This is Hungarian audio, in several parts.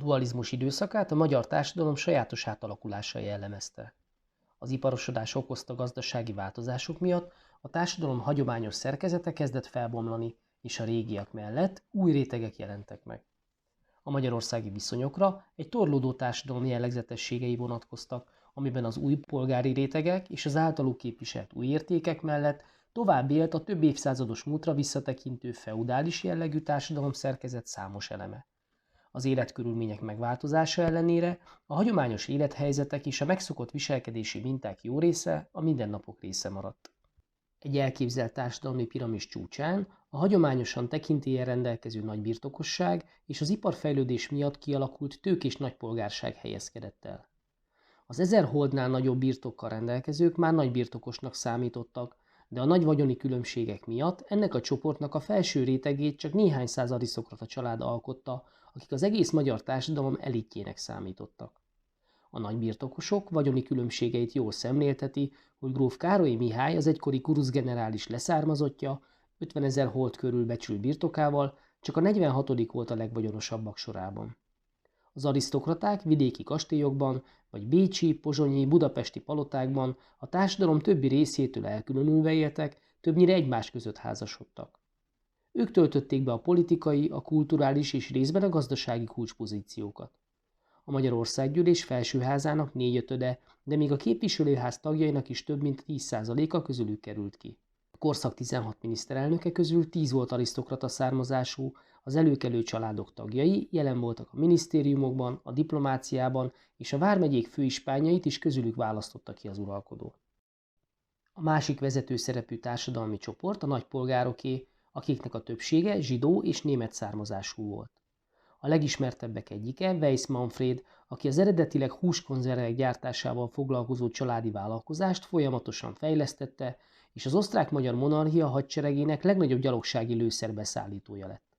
dualizmus időszakát a magyar társadalom sajátos átalakulása jellemezte. Az iparosodás okozta gazdasági változások miatt a társadalom hagyományos szerkezete kezdett felbomlani, és a régiek mellett új rétegek jelentek meg. A magyarországi viszonyokra egy torlódó társadalom jellegzetességei vonatkoztak, amiben az új polgári rétegek és az általuk képviselt új értékek mellett tovább élt a több évszázados múltra visszatekintő feudális jellegű társadalom szerkezet számos eleme. Az életkörülmények megváltozása ellenére a hagyományos élethelyzetek és a megszokott viselkedési minták jó része a mindennapok része maradt. Egy elképzelt társadalmi piramis csúcsán a hagyományosan tekintéllyel rendelkező nagybirtokosság és az iparfejlődés miatt kialakult tőkés nagypolgárság helyezkedett el. Az 1000 holdnál nagyobb birtokkal rendelkezők már nagybirtokosnak számítottak, de a nagy vagyoni különbségek miatt ennek a csoportnak a felső rétegét csak néhány száz arisztokrata család alkotta, akik az egész magyar társadalom elitjének számítottak. A nagybirtokosok vagyoni különbségeit jól szemlélteti, hogy gróf Károlyi Mihály az egykori kuruszgenerális leszármazottja, 50 000 hold körül becsült birtokával csak a 46. volt a legvagyonosabbak sorában. Az arisztokraták vidéki kastélyokban, vagy bécsi, pozsonyi, budapesti palotákban a társadalom többi részétől elkülönülve éltek, többnyire egymás között házasodtak. Ők töltötték be a politikai, a kulturális és részben a gazdasági kulcspozíciókat. A Magyar Országgyűlés felsőházának 4/5, de még a képviselőház tagjainak is több mint 10%-a közülük került ki. A korszak 16 miniszterelnöke közül 10 volt arisztokrata származású, az előkelő családok tagjai jelen voltak a minisztériumokban, a diplomáciában, és a vármegyék főispánjait is közülük választotta ki az uralkodó. A másik vezető szerepű társadalmi csoport a nagypolgároké, akiknek a többsége zsidó és német származású volt. A legismertebbek egyike Weiss Manfréd, aki az eredetileg húskonzervek gyártásával foglalkozó családi vállalkozást folyamatosan fejlesztette, és az osztrák-magyar monarchia hadseregének legnagyobb gyalogsági lőszerbeszállítója lett.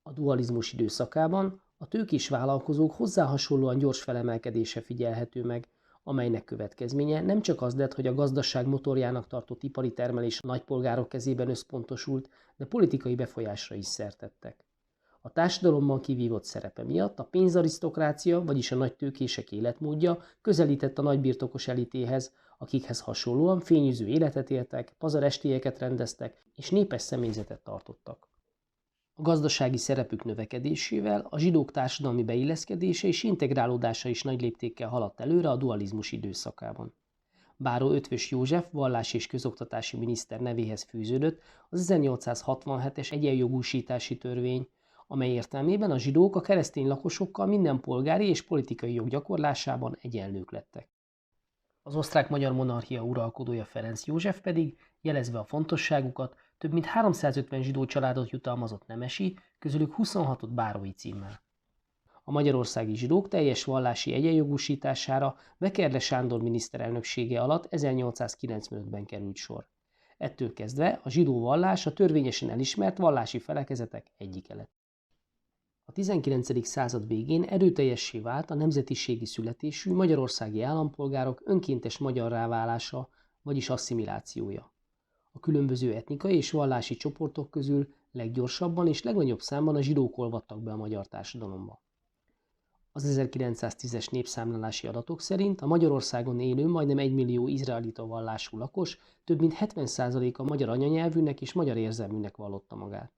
A dualizmus időszakában a tőkés vállalkozók hozzá hasonlóan gyors felemelkedése figyelhető meg, amelynek következménye nem csak az lett, hogy a gazdaság motorjának tartott ipari termelés a nagypolgárok kezében összpontosult, de politikai befolyásra is szert tettek. A társadalomban kivívott szerepe miatt a pénzarisztokrácia, vagyis a nagy tőkések életmódja közelített a nagybirtokos elitéhez, akikhez hasonlóan fényűző életet éltek, pazarestélyeket rendeztek és népes személyzetet tartottak. A gazdasági szerepük növekedésével a zsidók társadalmi beilleszkedése és integrálódása is nagy léptékkel haladt előre a dualizmus időszakában. Báró Eötvös József vallás- és közoktatási miniszter nevéhez fűződött az 1867-es egyenjogúsítási törvény, amely értelmében a zsidók a keresztény lakosokkal minden polgári és politikai jog gyakorlásában egyenlők lettek. Az osztrák-magyar monarchia uralkodója Ferenc József pedig, jelezve a fontosságukat, több mint 350 zsidó családot jutalmazott nemesi, közülük 26-ot bárói címmel. A magyarországi zsidók teljes vallási egyenjogúsítására Vekerle Sándor miniszterelnöksége alatt 1895-ben került sor. Ettől kezdve a zsidó vallás a törvényesen elismert vallási felekezetek egyike lett. A 19. század végén erőteljessé vált a nemzetiségi születésű magyarországi állampolgárok önkéntes magyarrá válása, vagyis asszimilációja. A különböző etnikai és vallási csoportok közül leggyorsabban és legnagyobb számban a zsidók olvadtak be a magyar társadalomba. Az 1910-es népszámlálási adatok szerint a Magyarországon élő majdnem 1 millió izraelita vallású lakos több mint 70%-a magyar anyanyelvűnek és magyar érzelműnek vallotta magát.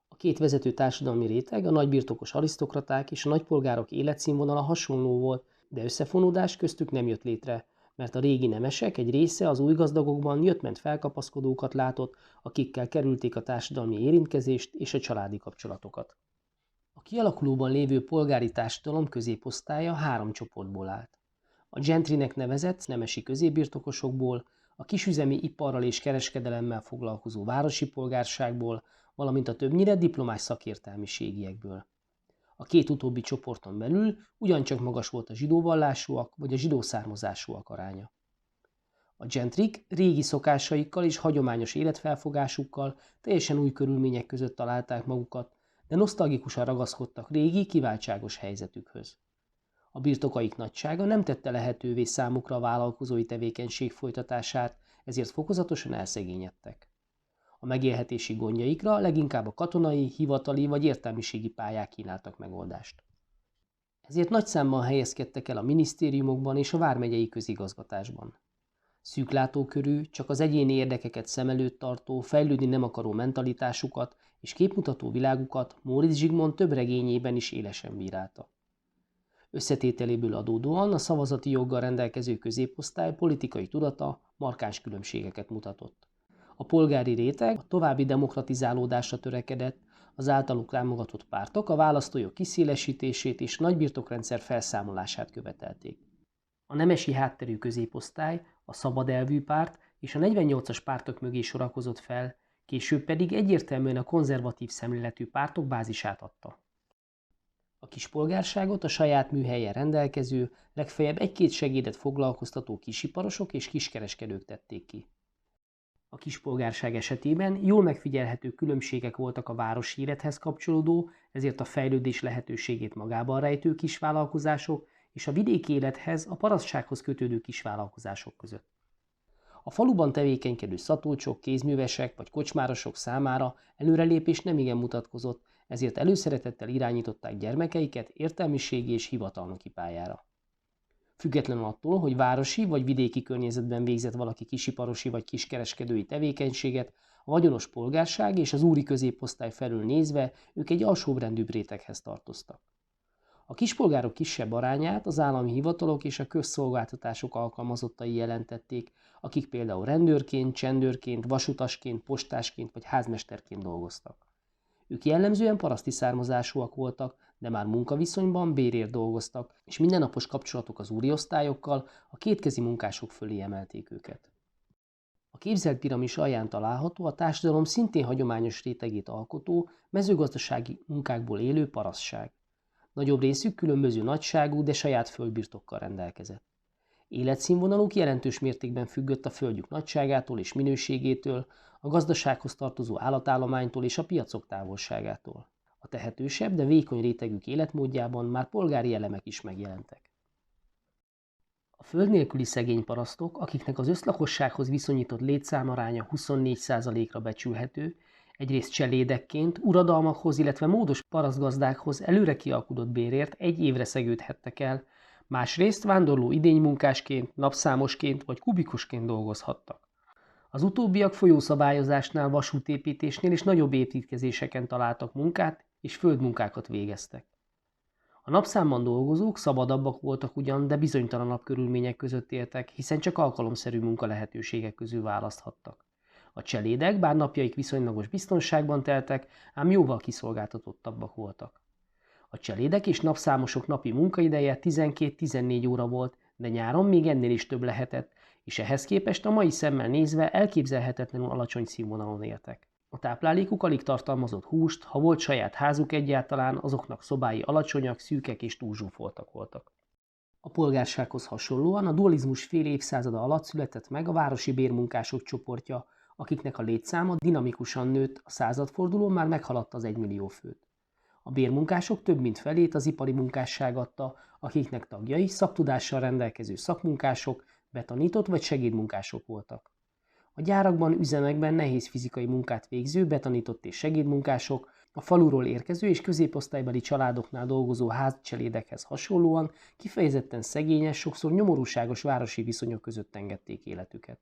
A két vezető társadalmi réteg, a nagybirtokos arisztokraták és a nagypolgárok életszínvonala hasonló volt, de összefonódás köztük nem jött létre, mert a régi nemesek egy része az új gazdagokban jött-ment felkapaszkodókat látott, akikkel kerülték a társadalmi érintkezést és a családi kapcsolatokat. A kialakulóban lévő polgári társadalom középosztálya 3 csoportból állt. A gentrinek nevezett nemesi középbirtokosokból, a kisüzemi iparral és kereskedelemmel foglalkozó városi polgárságból, valamint a többnyire diplomás szakértelmiségiekből. A két utóbbi csoporton belül ugyancsak magas volt a zsidó vallásúak vagy a zsidó származásúak aránya. A gentrik régi szokásaikkal és hagyományos életfelfogásukkal teljesen új körülmények között találták magukat, de nosztalgikusan ragaszkodtak régi, kiváltságos helyzetükhöz. A birtokaik nagysága nem tette lehetővé számukra a vállalkozói tevékenység folytatását, ezért fokozatosan elszegényedtek. A megélhetési gondjaikra leginkább a katonai, hivatali vagy értelmiségi pályák kínáltak megoldást. Ezért nagy számban helyezkedtek el a minisztériumokban és a vármegyei közigazgatásban. Szűklátókörű, csak az egyéni érdekeket szem előtt tartó, fejlődni nem akaró mentalitásukat és képmutató világukat Móricz Zsigmond több regényében is élesen bírálta. Összetételéből adódóan a szavazati joggal rendelkező középosztály politikai tudata markáns különbségeket mutatott. A polgári réteg a további demokratizálódásra törekedett, az általuk támogatott pártok a választójog kiszélesítését és nagybirtokrendszer felszámolását követelték. A nemesi hátterű középosztály, a szabad elvű párt és a 48-as pártok mögé sorakozott fel, később pedig egyértelműen a konzervatív szemléletű pártok bázisát adta. A kispolgárságot a saját műhelyen rendelkező, legfeljebb egy-két segédet foglalkoztató kisiparosok és kiskereskedők tették ki. A kispolgárság esetében jól megfigyelhető különbségek voltak a városi élethez kapcsolódó, ezért a fejlődés lehetőségét magában rejtő kisvállalkozások és a vidéki élethez, a parasztsághoz kötődő kisvállalkozások között. A faluban tevékenykedő szatolcsok, kézművesek vagy kocsmárosok számára előrelépés nemigen mutatkozott, ezért előszeretettel irányították gyermekeiket értelmiségi és hivatalnoki pályára. Függetlenül attól, hogy városi vagy vidéki környezetben végzett valaki kisiparosi vagy kiskereskedői tevékenységet, a vagyonos polgárság és az úri középosztály felől nézve ők egy alsóbrendűbb réteghez tartoztak. A kispolgárok kisebb arányát az állami hivatalok és a közszolgáltatások alkalmazottai jelentették, akik például rendőrként, csendőrként, vasutasként, postásként vagy házmesterként dolgoztak. Ők jellemzően paraszti származásúak voltak, de már munkaviszonyban bérért dolgoztak, és mindennapos kapcsolatok az úriosztályokkal a kétkezi munkások fölé emelték őket. A képzelt piramis alján található a társadalom szintén hagyományos rétegét alkotó, mezőgazdasági munkákból élő parasztság. Nagyobb részük különböző nagyságú, de saját földbirtokkal rendelkezett. Életszínvonaluk jelentős mértékben függött a földjük nagyságától és minőségétől, a gazdasághoz tartozó állatállománytól és a piacok távolságától. A tehetősebb, de vékony rétegük életmódjában már polgári elemek is megjelentek. A föld nélküli szegény parasztok, akiknek az összlakossághoz viszonyított létszámaránya 24%-ra becsülhető, egyrészt cselédekként, uradalmakhoz, illetve módos parasztgazdákhoz előre kialkudott bérért egy évre szegődhettek el, másrészt vándorló idénymunkásként, napszámosként vagy kubikusként dolgozhattak. Az utóbbiak folyószabályozásnál, vasútépítésnél és nagyobb építkezéseken találtak munkát és földmunkákat végeztek. A napszámban dolgozók szabadabbak voltak ugyan, de bizonytalanabb körülmények között éltek, hiszen csak alkalomszerű munka lehetőségek közül választhattak. A cselédek, bár napjaik viszonylagos biztonságban teltek, ám jóval kiszolgáltatottabbak voltak. A cselédek és napszámosok napi munkaideje 12-14 óra volt, de nyáron még ennél is több lehetett, és ehhez képest a mai szemmel nézve elképzelhetetlenül alacsony színvonalon éltek. A táplálékuk alig tartalmazott húst, ha volt saját házuk egyáltalán, azoknak szobái alacsonyak, szűkek és túlzsúfoltak voltak. A polgársághoz hasonlóan a dualizmus fél évszázada alatt született meg a városi bérmunkások csoportja, akiknek a létszáma dinamikusan nőtt, a századfordulón már meghaladta az 1 millió főt. A bérmunkások több mint felét az ipari munkásság adta, akiknek tagjai szaktudással rendelkező szakmunkások, betanított vagy segédmunkások voltak. A gyárakban, üzemekben nehéz fizikai munkát végző, betanított és segédmunkások, a faluról érkező és középosztálybeli családoknál dolgozó házcselédekhez hasonlóan kifejezetten szegényes, sokszor nyomorúságos városi viszonyok között engedték életüket.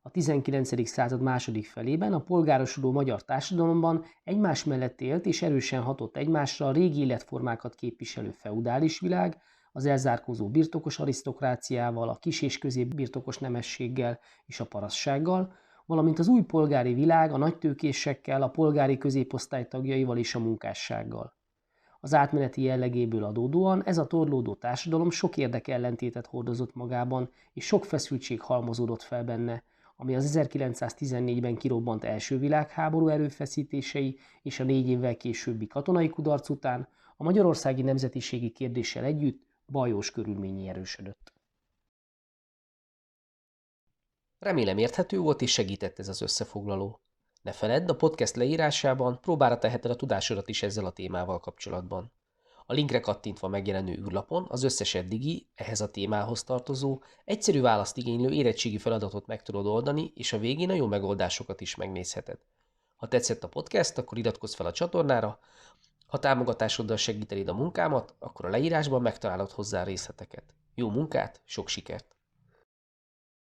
A 19. század második felében a polgárosodó magyar társadalomban egymás mellett élt és erősen hatott egymásra a régi életformákat képviselő feudális világ, az elzárkózó birtokos arisztokráciával, a kis- és középbirtokos nemességgel és a parasztsággal, valamint az új polgári világ a nagytőkésekkel, a polgári középosztály tagjaival és a munkássággal. Az átmeneti jellegéből adódóan ez a torlódó társadalom sok érdekellentétet hordozott magában, és sok feszültség halmozódott fel benne, ami az 1914-ben kirobbant első világháború erőfeszítései és a 4 évvel későbbi katonai kudarc után a magyarországi nemzetiségi kérdéssel együtt bajós körülményé erősödött. Remélem érthető volt és segített ez az összefoglaló. Ne feledd, a podcast leírásában próbára teheted a tudásodat is ezzel a témával kapcsolatban. A linkre kattintva megjelenő űrlapon az összes eddigi, ehhez a témához tartozó, egyszerű választ igénylő érettségi feladatot meg tudod oldani, és a végén a jó megoldásokat is megnézheted. Ha tetszett a podcast, akkor iratkozz fel a csatornára, Ha támogatásoddal segítenéd a munkámat, akkor a leírásban megtalálod hozzá részleteket. Jó munkát, sok sikert!